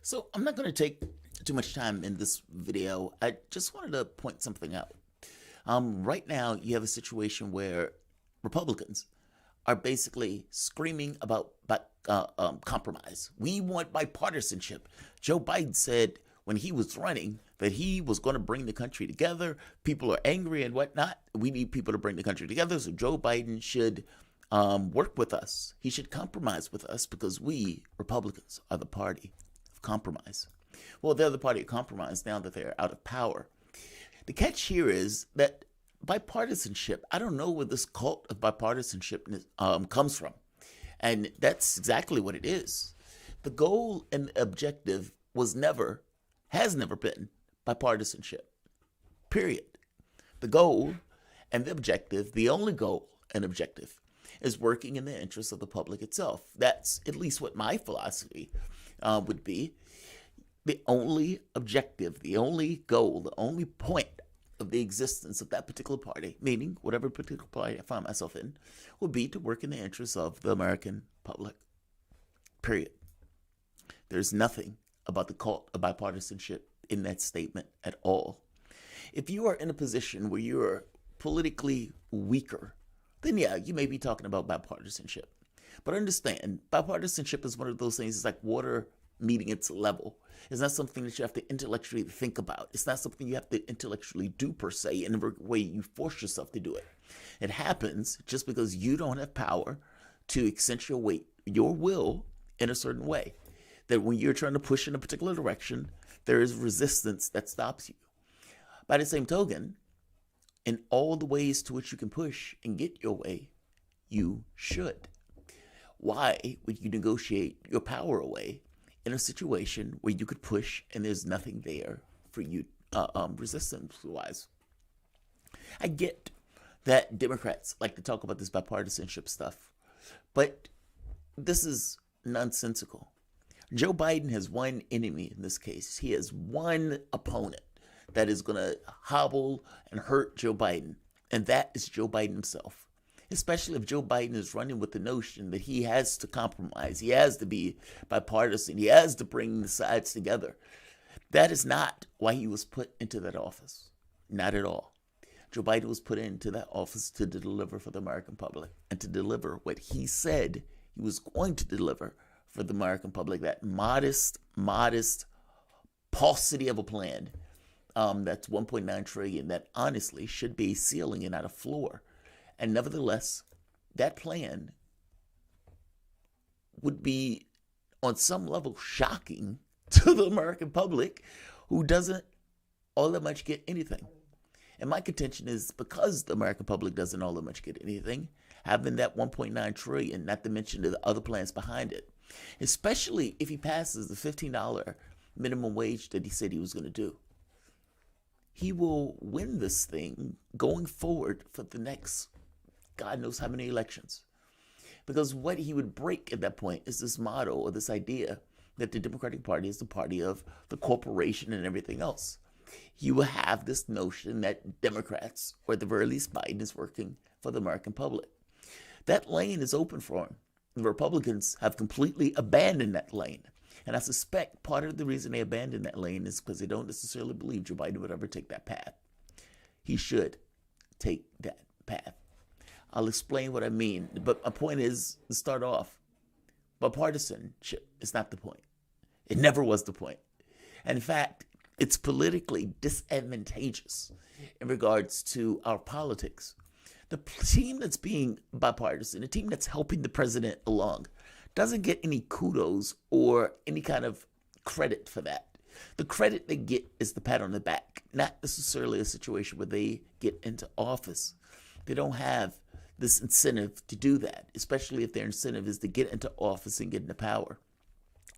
So I'm not going to take too much time in this video. I just wanted to point something out. Right now, you have a situation where Republicans are basically screaming about compromise. We want bipartisanship. Joe Biden said when he was running that he was going to bring the country together. People are angry and whatnot. We need people to bring the country together. So Joe Biden should work with us. He should compromise with us because we, Republicans, are the party of compromise. Well, they're the party of compromise now that they're out of power. The catch here is that bipartisanship, I don't know where this cult of bipartisanship comes from. And that's exactly what it is. The goal and objective has never been bipartisanship. Period. The goal and the objective, the only goal and objective, is working in the interest of the public itself. That's at least what my philosophy would be. The only objective, the only goal, the only point of the existence of that particular party, meaning whatever particular party I find myself in, will be to work in the interests of the American public. Period. There's nothing about the cult of bipartisanship in that statement at all. If you are in a position where you're politically weaker, then yeah, you may be talking about bipartisanship. But understand, bipartisanship is one of those things, it's like water meeting its level. It's not something that you have to intellectually think about. It's not something you have to intellectually do per se in a way you force yourself to do it. It happens just because you don't have power to accentuate your will in a certain way. That when you're trying to push in a particular direction, there is resistance that stops you. By the same token, in all the ways to which you can push and get your way, you should. Why would you negotiate your power away in a situation where you could push and there's nothing there for you resistance-wise? I get that Democrats like to talk about this bipartisanship stuff, but this is nonsensical. Joe Biden has one enemy in this case. He has one opponent that is going to hobble and hurt Joe Biden, and that is Joe Biden himself. Especially if Joe Biden is running with the notion that he has to compromise, he has to be bipartisan, he has to bring the sides together. That is not why he was put into that office. Not at all. Joe Biden was put into that office to deliver for the American public and to deliver what he said he was going to deliver for the American public, that modest paucity of a plan that's 1.9 trillion that honestly should be a ceiling and not a floor. And nevertheless, that plan would be on some level shocking to the American public who doesn't all that much get anything. And my contention is because the American public doesn't all that much get anything, having that 1.9 trillion, not to mention the other plans behind it, especially if he passes the $15 minimum wage that he said he was going to do, he will win this thing going forward for the next God knows how many elections. Because what he would break at that point is this model or this idea that the Democratic Party is the party of the corporation and everything else. You will have this notion that Democrats, or at the very least Biden, is working for the American public. That lane is open for him. The Republicans have completely abandoned that lane. And I suspect part of the reason they abandoned that lane is because they don't necessarily believe Joe Biden would ever take that path. He should take that path. I'll explain what I mean. But my point is, to start off, bipartisanship is not the point. It never was the point. And in fact, it's politically disadvantageous in regards to our politics. The team that's being bipartisan, the team that's helping the president along, doesn't get any kudos or any kind of credit for that. The credit they get is the pat on the back, not necessarily a situation where they get into office. They don't have this incentive to do that, especially if their incentive is to get into office and get into power.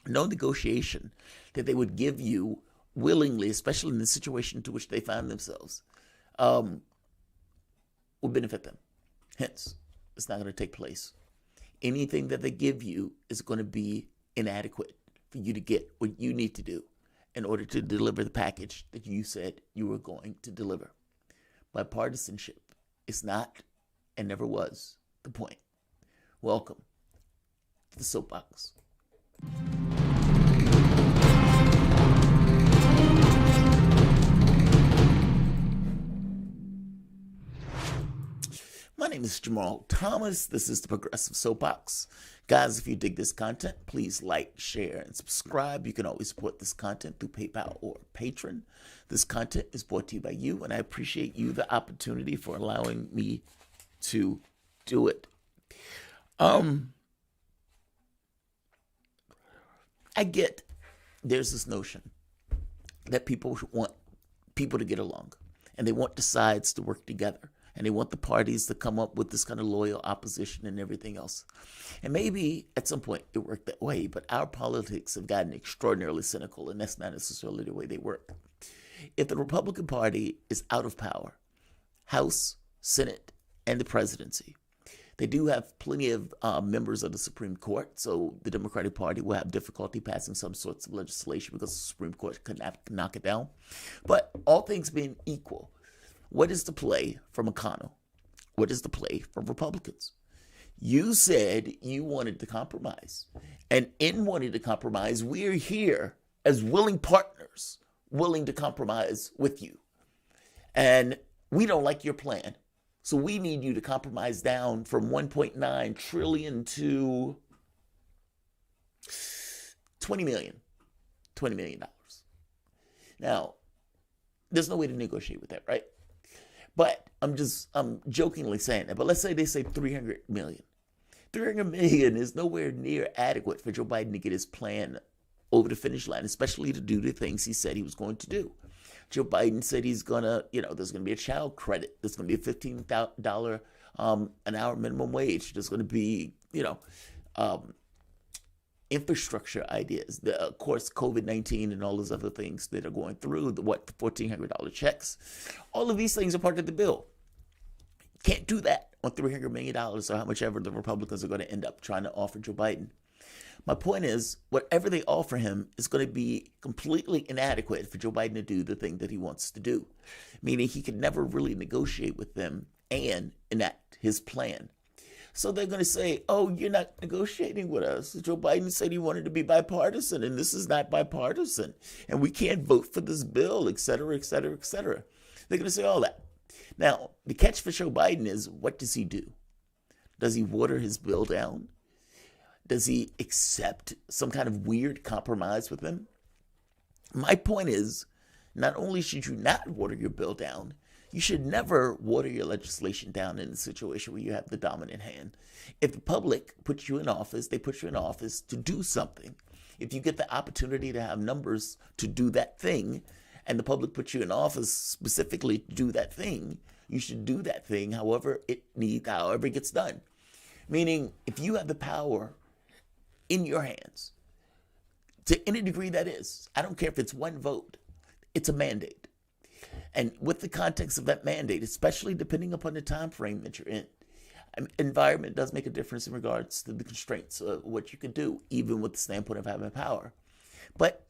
No negotiation that they would give you willingly, especially in the situation to which they found themselves, will benefit them. Hence, it's not going to take place. Anything that they give you is going to be inadequate for you to get what you need to do in order to deliver the package that you said you were going to deliver. Bipartisanship is not and never was the point. Welcome to the soapbox. My name is Jamarl Thomas. This is the Progressive Soapbox. Guys, if you dig this content, please like, share, and subscribe. You can always support this content through PayPal or Patreon. This content is brought to you by you, and I appreciate you the opportunity for allowing me to do it. I get there's this notion that people want people to get along, and they want the sides to work together, and they want the parties to come up with this kind of loyal opposition and everything else. And maybe at some point it worked that way, but our politics have gotten extraordinarily cynical, and that's not necessarily the way they work. If the Republican Party is out of power, House, Senate, and the presidency, they do have plenty of members of the Supreme Court, so the Democratic Party will have difficulty passing some sorts of legislation because the Supreme Court could not knock it down. But all things being equal, what is the play for McConnell? What is the play for Republicans? You said you wanted to compromise. And in wanting to compromise, we're here as willing partners, willing to compromise with you. And we don't like your plan. So we need you to compromise down from 1.9 trillion to $20 million. Now, there's no way to negotiate with that, right? But I'm jokingly saying that. But let's say they say 300 million. 300 million is nowhere near adequate for Joe Biden to get his plan over the finish line, especially to do the things he said he was going to do. Joe Biden said he's going to, there's going to be a child credit. There's going to be a $15 an hour minimum wage. There's going to be, infrastructure ideas. Of course, COVID-19 and all those other things that are going through, the $1,400 checks. All of these things are part of the bill. Can't do that on $300 million or how much ever the Republicans are going to end up trying to offer Joe Biden. My point is, whatever they offer him is going to be completely inadequate for Joe Biden to do the thing that he wants to do, meaning he could never really negotiate with them and enact his plan. So they're going to say, oh, you're not negotiating with us. Joe Biden said he wanted to be bipartisan, and this is not bipartisan, and we can't vote for this bill, et cetera, et cetera, et cetera. They're going to say all that. Now, the catch for Joe Biden is, what does he do? Does he water his bill down? Does he accept some kind of weird compromise with them? My point is, not only should you not water your bill down, you should never water your legislation down in a situation where you have the dominant hand. If the public puts you in office, they put you in office to do something. If you get the opportunity to have numbers to do that thing, and the public puts you in office specifically to do that thing, you should do that thing however it gets done. Meaning, if you have the power in your hands, to any degree that is, I don't care if it's one vote, it's a mandate. And with the context of that mandate, especially depending upon the time frame that you're in, environment does make a difference in regards to the constraints of what you can do, even with the standpoint of having power. But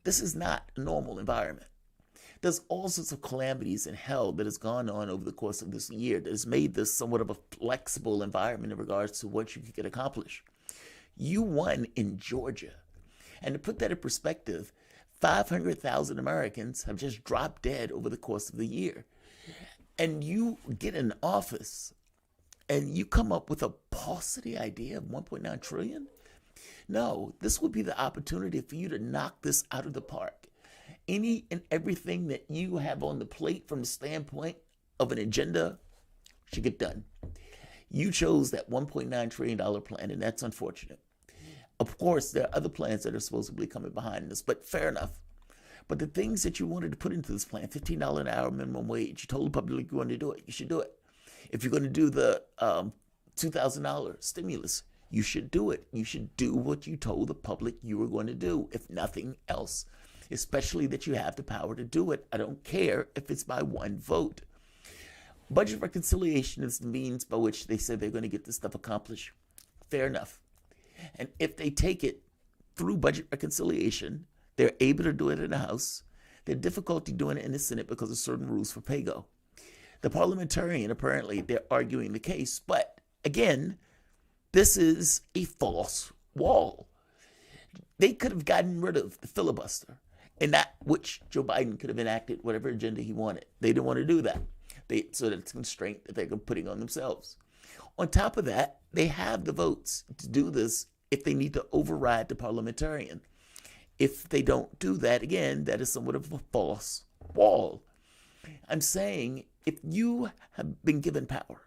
this is not a normal environment. There's all sorts of calamities and hell that has gone on over the course of this year that has made this somewhat of a flexible environment in regards to what you can get accomplished. You won in Georgia. And to put that in perspective, 500,000 Americans have just dropped dead over the course of the year. And you get in office and you come up with a paucity idea of 1.9 trillion? No, this would be the opportunity for you to knock this out of the park. Any and everything that you have on the plate from the standpoint of an agenda should get done. You chose that $1.9 trillion plan, and that's unfortunate. Of course, there are other plans that are supposedly coming behind this, but fair enough. But the things that you wanted to put into this plan, $15 an hour minimum wage, you told the public you wanted to do it, you should do it. If you're going to do the $2,000 stimulus, you should do it. You should do what you told the public you were going to do, if nothing else, especially that you have the power to do it. I don't care if it's by one vote. Budget reconciliation is the means by which they say they're going to get this stuff accomplished. Fair enough. And if they take it through budget reconciliation, they're able to do it in the House. They have difficulty doing it in the Senate because of certain rules for PAYGO. The parliamentarian, apparently, they're arguing the case. But again, this is a false wall. They could have gotten rid of the filibuster, and that which Joe Biden could have enacted whatever agenda he wanted. They didn't want to do that. So that's a constraint that they're putting on themselves. On top of that, they have the votes to do this if they need to override the parliamentarian. If they don't do that, again, that is somewhat of a false wall. I'm saying if you have been given power,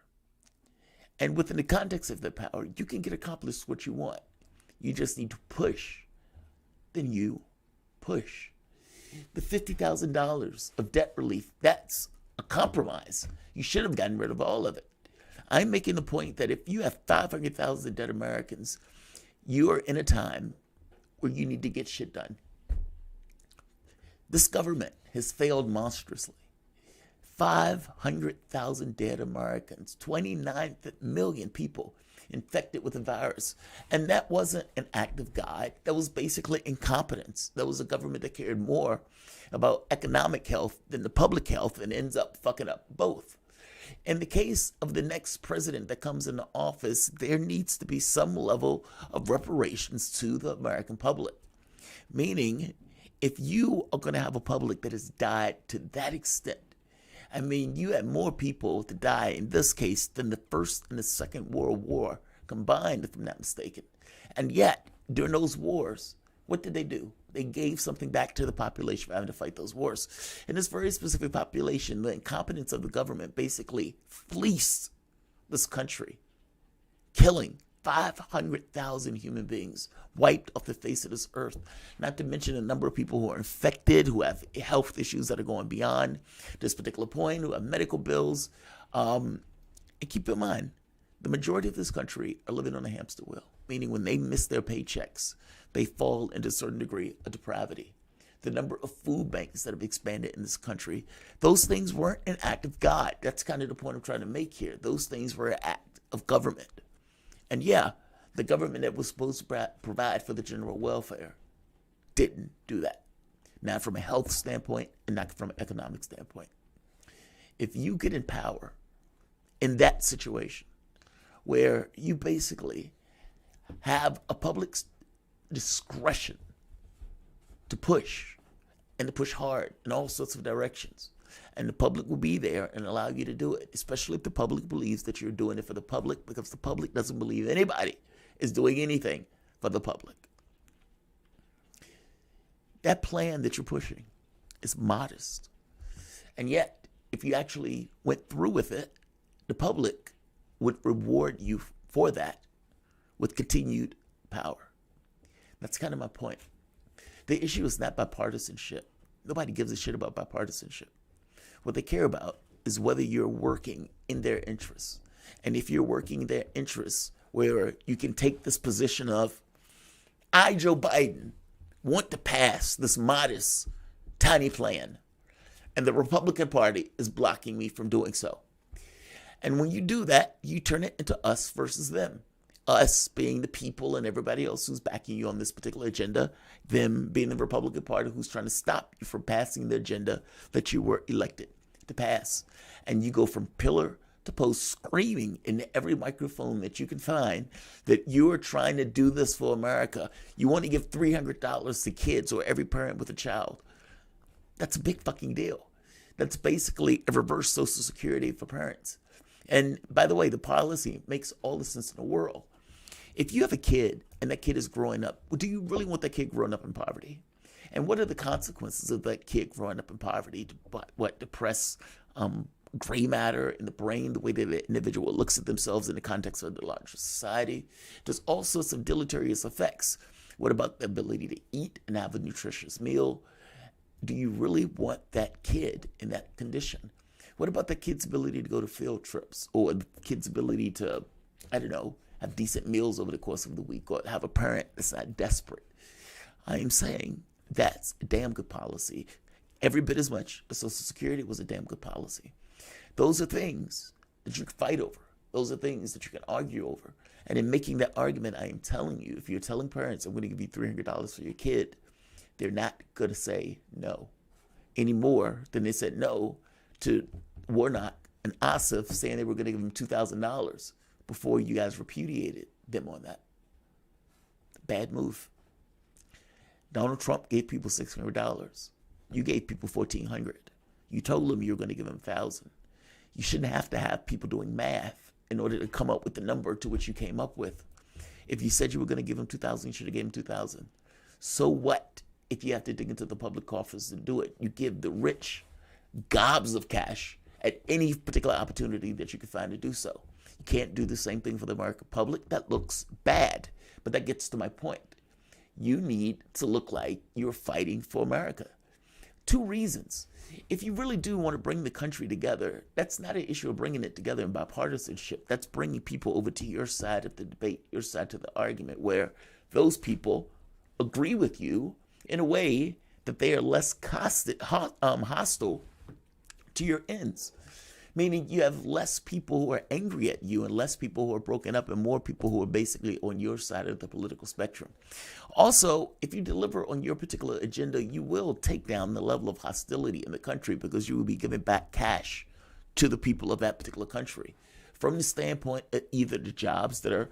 and within the context of that power, you can get accomplished what you want. You just need to push. Then you push. The $50,000 of debt relief, that's a compromise. You should have gotten rid of all of it. I'm making the point that if you have 500,000 dead Americans, you are in a time where you need to get shit done. This government has failed monstrously. 500,000 dead Americans, 29 million people infected with the virus. And that wasn't an act of God. That was basically incompetence. That was a government that cared more about economic health than the public health and ends up fucking up both. In the case of the next president that comes into office, there needs to be some level of reparations to the American public. Meaning, if you are going to have a public that has died to that extent, I mean, you had more people to die in this case than the First and the Second World War combined, if I'm not mistaken. And yet, during those wars, what did they do? They gave something back to the population for having to fight those wars. And this very specific population, the incompetence of the government basically fleeced this country, killing 500,000 human beings wiped off the face of this earth, not to mention a number of people who are infected, who have health issues that are going beyond this particular point, who have medical bills. And keep in mind, the majority of this country are living on a hamster wheel, meaning when they miss their paychecks, they fall into a certain degree of depravity. The number of food banks that have expanded in this country, those things weren't an act of God. That's kind of the point I'm trying to make here. Those things were an act of government. And yeah, the government that was supposed to provide for the general welfare didn't do that. Not from a health standpoint and not from an economic standpoint. If you get in power in that situation where you basically have a public's discretion to push and to push hard in all sorts of directions, and the public will be there and allow you to do it, especially if the public believes that you're doing it for the public, because the public doesn't believe anybody is doing anything for the public. That plan that you're pushing is modest. And yet, if you actually went through with it, the public would reward you for that with continued power. That's kind of my point. The issue is not bipartisanship. Nobody gives a shit about bipartisanship. What they care about is whether you're working in their interests. And if you're working in their interests where you can take this position of, I, Joe Biden, want to pass this modest, tiny plan, and the Republican Party is blocking me from doing so. And when you do that, you turn it into us versus them. Us being the people and everybody else who's backing you on this particular agenda, them being the Republican Party who's trying to stop you from passing the agenda that you were elected to pass. And you go from pillar to post screaming into every microphone that you can find that you are trying to do this for America. You want to give $300 to kids or every parent with a child. That's a big fucking deal. That's basically a reverse Social Security for parents. And by the way, the policy makes all the sense in the world. If you have a kid and that kid is growing up, do you really want that kid growing up in poverty? And what are the consequences of that kid growing up in poverty? What, depress gray matter in the brain, the way that the individual looks at themselves in the context of the larger society? There's all sorts of deleterious effects. What about the ability to eat and have a nutritious meal? Do you really want that kid in that condition? What about the kid's ability to go to field trips, or the kid's ability to, I don't know, have decent meals over the course of the week, or have a parent that's not desperate? I am saying that's a damn good policy. Every bit as much as Social Security was a damn good policy. Those are things that you can fight over. Those are things that you can argue over. And in making that argument, I am telling you, if you're telling parents, I'm going to give you $300 for your kid, they're not going to say no any more than they said no to Warnock and Ossoff saying they were going to give them $2,000 before you guys repudiated them on that. Bad move. Donald Trump gave people $600. You gave people $1,400. You told them you were going to give them $1,000. You shouldn't have to have people doing math in order to come up with the number to which you came up with. If you said you were going to give them 2,000, you should have given them 2,000. So what if you have to dig into the public coffers to do it? You give the rich gobs of cash at any particular opportunity that you can find to do so. You can't do the same thing for the American public. That looks bad. But that gets to my point. You need to look like you're fighting for America. 2 reasons. If you really do want to bring the country together, that's not an issue of bringing it together in bipartisanship. That's bringing people over to your side of the debate, your side to the argument, where those people agree with you in a way that they are less hostile to your ends. Meaning you have less people who are angry at you and less people who are broken up and more people who are basically on your side of the political spectrum. Also, if you deliver on your particular agenda, you will take down the level of hostility in the country because you will be giving back cash to the people of that particular country. From the standpoint of either the jobs that are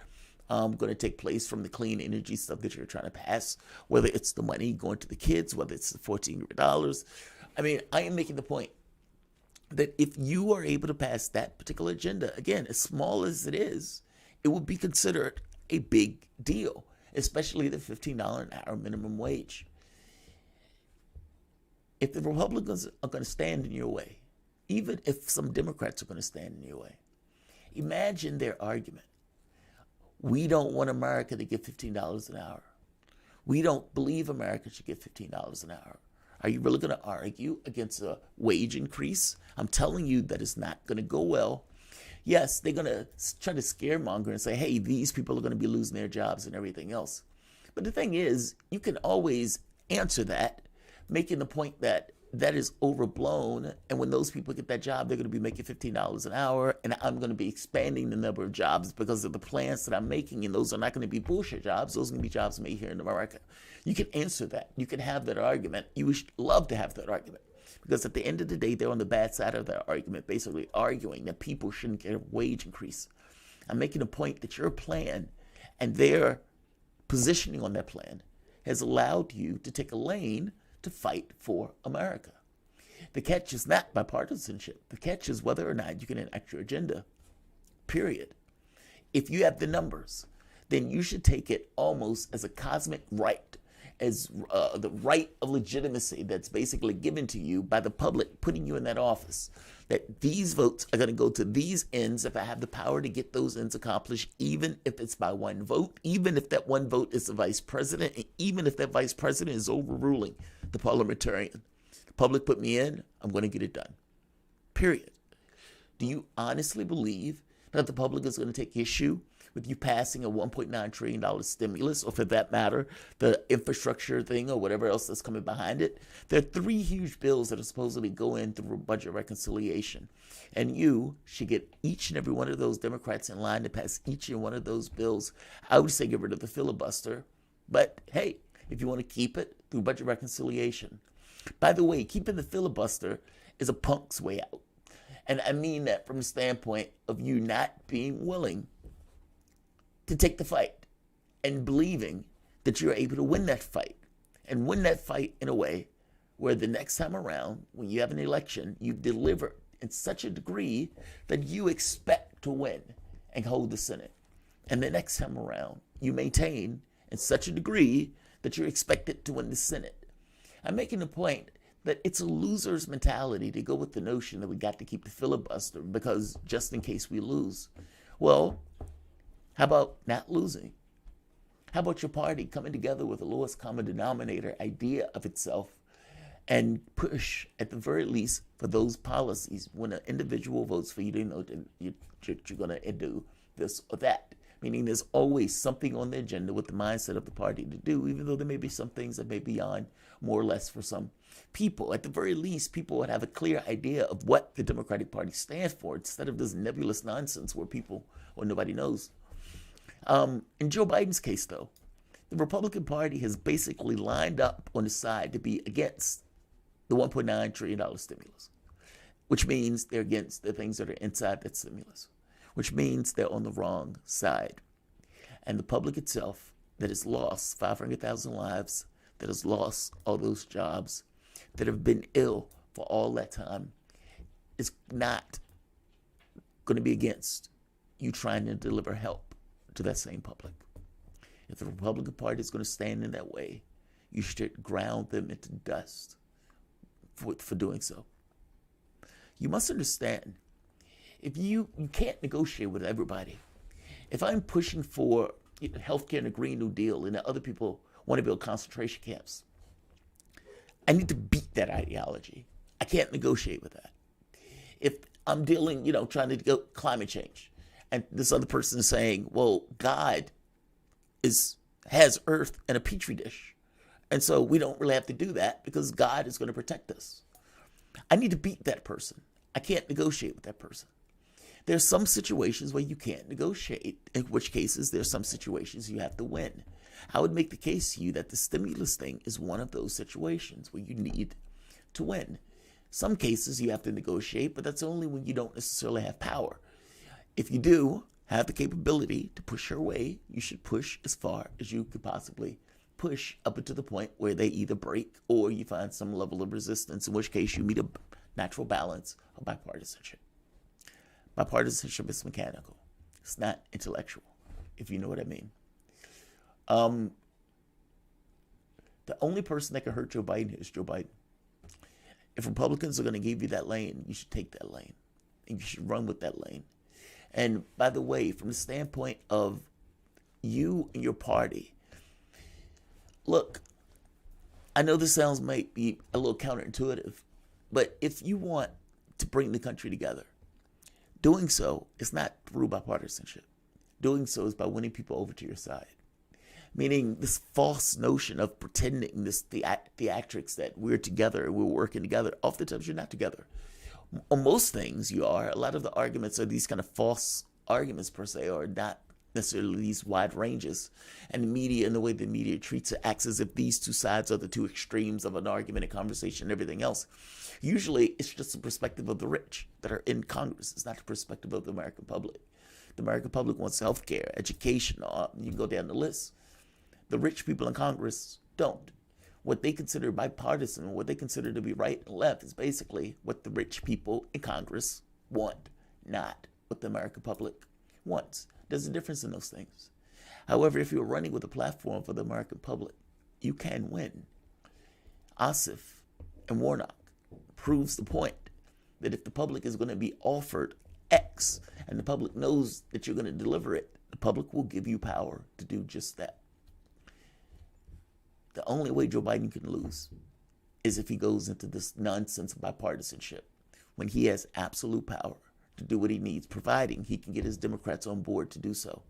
going to take place from the clean energy stuff that you're trying to pass, whether it's the money going to the kids, whether it's the $1,400. I mean, I am making the point that if you are able to pass that particular agenda, again, as small as it is, it will be considered a big deal, especially the $15 an hour minimum wage. If the Republicans are going to stand in your way, even if some Democrats are going to stand in your way, imagine their argument. We don't want America to get $15 an hour. We don't believe America should get $15 an hour. Are you really going to argue against a wage increase? I'm telling you that it's not going to go well. Yes, they're going to try to scaremonger and say, hey, these people are going to be losing their jobs and everything else. But the thing is, you can always answer that, making the point that that is overblown. And when those people get that job, they're going to be making $15 an hour. And I'm going to be expanding the number of jobs because of the plans that I'm making. And those are not going to be bullshit jobs. Those are going to be jobs made here in America. You can answer that. You can have that argument. You would love to have that argument. Because at the end of the day, they're on the bad side of that argument, basically arguing that people shouldn't get a wage increase. I'm making a point that your plan and their positioning on that plan has allowed you to take a lane to fight for America. The catch is not bipartisanship. The catch is whether or not you can enact your agenda, period. If you have the numbers, then you should take it almost as a cosmic right, as the right of legitimacy that's basically given to you by the public putting you in that office, that these votes are going to go to these ends if I have the power to get those ends accomplished, even if it's by one vote, even if that one vote is the vice president, and even if that vice president is overruling the parliamentarian. The public put me in, I'm going to get it done. Period. Do you honestly believe that the public is going to take issue with you passing a $1.9 trillion stimulus, or for that matter, the infrastructure thing or whatever else that's coming behind it? There are 3 huge bills that are supposedly go in through budget reconciliation. And you should get each and every one of those Democrats in line to pass each and one of those bills. I would say get rid of the filibuster. But hey, if you want to keep it through budget reconciliation. By the way, keeping the filibuster is a punk's way out. And I mean that from the standpoint of you not being willing to take the fight and believing that you're able to win that fight, and win that fight in a way where the next time around, when you have an election, you deliver in such a degree that you expect to win and hold the Senate. And the next time around, you maintain in such a degree that you're expected to win the Senate. I'm making the point that it's a loser's mentality to go with the notion that we got to keep the filibuster because just in case we lose. Well, how about not losing? How about your party coming together with the lowest common denominator idea of itself and push, at the very least, for those policies when an individual votes for you to know that you're going to do this or that? Meaning there's always something on the agenda with the mindset of the party to do, even though there may be some things that may be on more or less for some people. At the very least, people would have a clear idea of what the Democratic Party stands for instead of this nebulous nonsense where people or nobody knows. In Joe Biden's case, though, the Republican Party has basically lined up on the side to be against the $1.9 trillion stimulus, which means they're against the things that are inside that stimulus, which means they're on the wrong side. And the public itself that has lost 500,000 lives, that has lost all those jobs, that have been ill for all that time, is not going to be against you trying to deliver help to that same public. If the Republican Party is going to stand in that way, you should ground them into dust for doing so. You must understand, if you can't negotiate with everybody. If I'm pushing for healthcare and a Green New Deal and other people want to build concentration camps, I need to beat that ideology. I can't negotiate with that. If I'm dealing, trying to go climate change, and this other person is saying, well, God has Earth in a petri dish, and so we don't really have to do that because God is going to protect us. I need to beat that person. I can't negotiate with that person. There's some situations where you can't negotiate, in which cases there's some situations you have to win. I would make the case to you that the stimulus thing is one of those situations where you need to win. Some cases you have to negotiate, but that's only when you don't necessarily have power. If you do have the capability to push your way, you should push as far as you could possibly push up until the point where they either break or you find some level of resistance, in which case you meet a natural balance of bipartisanship. Bipartisanship is mechanical. It's not intellectual, if you know what I mean. The only person that can hurt Joe Biden is Joe Biden. If Republicans are going to give you that lane, you should take that lane. And you should run with that lane. And by the way, from the standpoint of you and your party, look, I know this might be a little counterintuitive, but if you want to bring the country together, doing so is not through bipartisanship. Doing so is by winning people over to your side. Meaning this false notion of pretending this theatrics that we're together, we're working together. Oftentimes you're not together. On most things you are. A lot of the arguments are these kind of false arguments per se, or not necessarily these wide ranges. And the media, and the way the media treats it, acts as if these two sides are the two extremes of an argument, a conversation, and everything else. Usually it's just the perspective of the rich that are in Congress. It's not the perspective of the American public. The American public wants health care, education, you can go down the list. The rich people in Congress don't. What they consider bipartisan, what they consider to be right and left, is basically what the rich people in Congress want, not what the American public wants. There's a difference in those things. However, if you're running with a platform for the American public, you can win. Ossoff and Warnock proves the point that if the public is going to be offered X and the public knows that you're going to deliver it, the public will give you power to do just that. The only way Joe Biden can lose is if he goes into this nonsense of bipartisanship, when he has absolute power to do what he needs, providing he can get his Democrats on board to do so.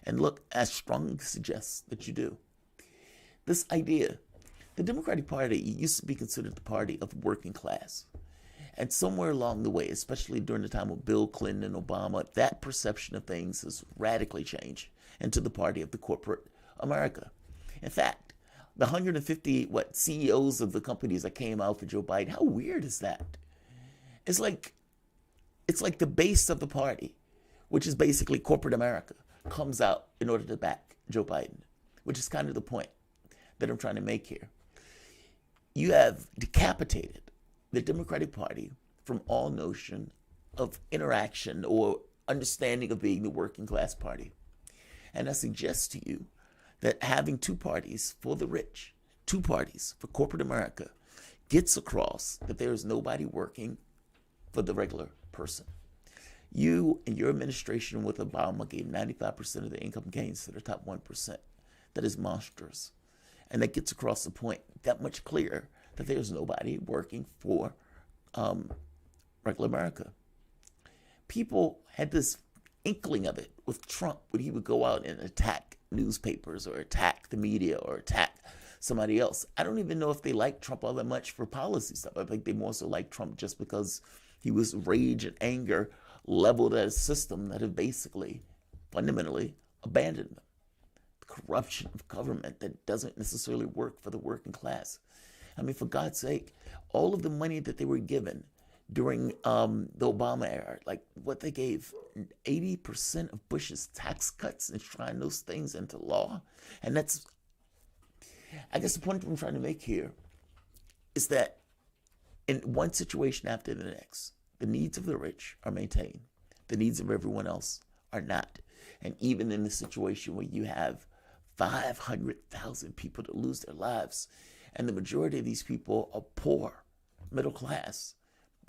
And look, I strongly suggest that you do. This idea, the Democratic Party used to be considered the party of the working class. And somewhere along the way, especially during the time of Bill Clinton and Obama, that perception of things has radically changed into the party of the corporate America. In fact, the 150 CEOs of the companies that came out for Joe Biden, how weird is that? It's like the base of the party, which is basically corporate America, comes out in order to back Joe Biden, which is kind of the point that I'm trying to make here. You have decapitated the Democratic Party from all notion of interaction or understanding of being the working class party. And I suggest to you that having two parties for the rich, two parties for corporate America, gets across that there is nobody working for the regular person. You and your administration with Obama gave 95% of the income gains to the top 1%. That is monstrous. And that gets across the point that much clearer that there's nobody working for regular America. People had this inkling of it with Trump when he would go out and attack newspapers or attack the media or attack somebody else. I don't even know if they like Trump all that much for policy stuff. I think they more so like Trump just because he was rage and anger leveled at a system that had basically, fundamentally abandoned them. The corruption of government that doesn't necessarily work for the working class. I mean, for God's sake, all of the money that they were given during the Obama era, like what they gave, 80% of Bush's tax cuts and enshrined those things into law. And that's, I guess the point I'm trying to make here is that in one situation after the next, the needs of the rich are maintained. The needs of everyone else are not. And even in a situation where you have 500,000 people to lose their lives, and the majority of these people are poor, middle class,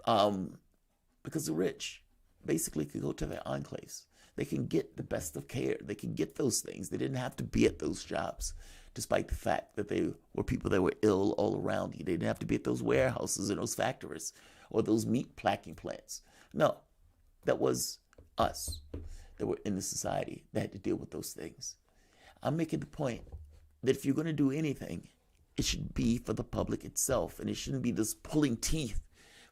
because the rich basically could go to their enclaves. They can get the best of care. They can get those things. They didn't have to be at those jobs, despite the fact that they were people that were ill all around you. They didn't have to be at those warehouses and those factories or those meat packing plants. No, that was us that were in the society that had to deal with those things. I'm making the point that if you're going to do anything, it should be for the public itself, and it shouldn't be this pulling teeth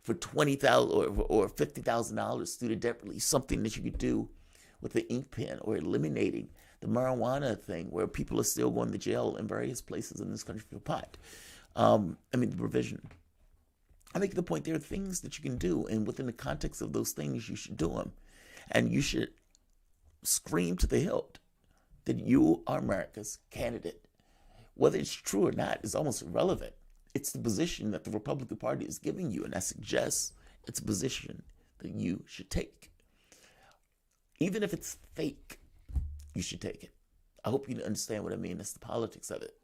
for $20,000 or $50,000 student debt relief, something that you could do with the ink pen, or eliminating the marijuana thing where people are still going to jail in various places in this country for pot. The provision. I make the point there are things that you can do, and within the context of those things, you should do them. And you should scream to the hilt that you are America's candidate. Whether it's true or not is almost irrelevant. It's the position that the Republican Party is giving you, and I suggest it's a position that you should take. Even if it's fake, you should take it. I hope you understand what I mean. That's the politics of it.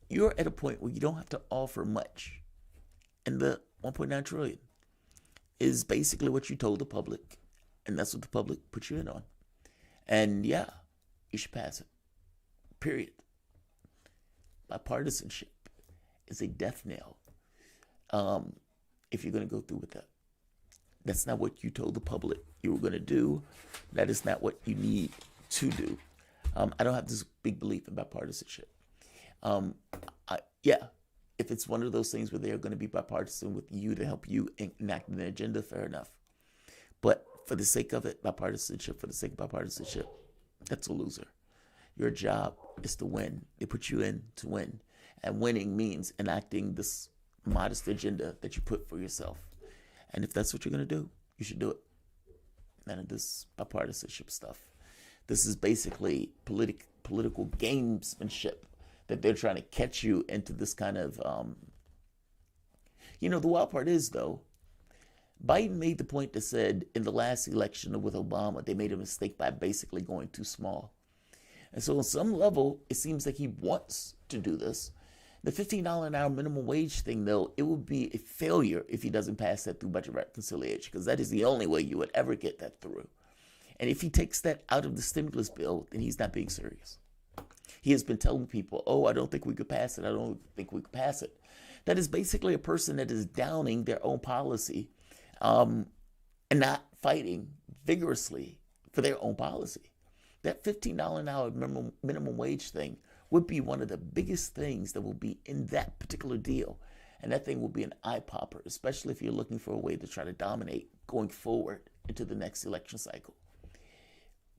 You're at a point where you don't have to offer much. And the 1.9 trillion is basically what you told the public, and that's what the public put you in on. And yeah, you should pass it. Period. Bipartisanship is a death knell if you're going to go through with that. That's not what you told the public you were going to do. That is not what you need to do. I don't have this big belief in bipartisanship. If it's one of those things where they're going to be bipartisan with you to help you enact an agenda, fair enough. But for the sake of it, bipartisanship, for the sake of bipartisanship, that's a loser. Your job is to win. They put you in to win. And winning means enacting this modest agenda that you put for yourself. And if that's what you're going to do, you should do it. None of this bipartisanship stuff. This is basically political gamesmanship that they're trying to catch you into this kind of... The wild part is, though, Biden made the point that said in the last election with Obama, they made a mistake by basically going too small. And so on some level, it seems like he wants to do this. The $15 an hour minimum wage thing, though, it would be a failure if he doesn't pass that through budget reconciliation, because that is the only way you would ever get that through. And if he takes that out of the stimulus bill, then he's not being serious. He has been telling people, I don't think we could pass it. I don't think we could pass it. That is basically a person that is downing their own policy and not fighting vigorously for their own policy. That $15 an hour minimum wage thing would be one of the biggest things that will be in that particular deal. And that thing will be an eye popper, especially if you're looking for a way to try to dominate going forward into the next election cycle.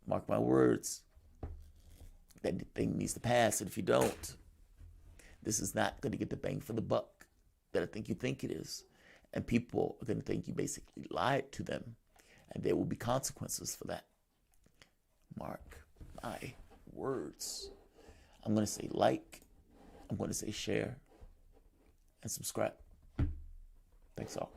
Mark my words, that thing needs to pass. And if you don't, this is not going to get the bang for the buck that I think you think it is. And people are going to think you basically lied to them. And there will be consequences for that. Mark my words. I'm going to say like, I'm going to say share, and subscribe. Thanks all.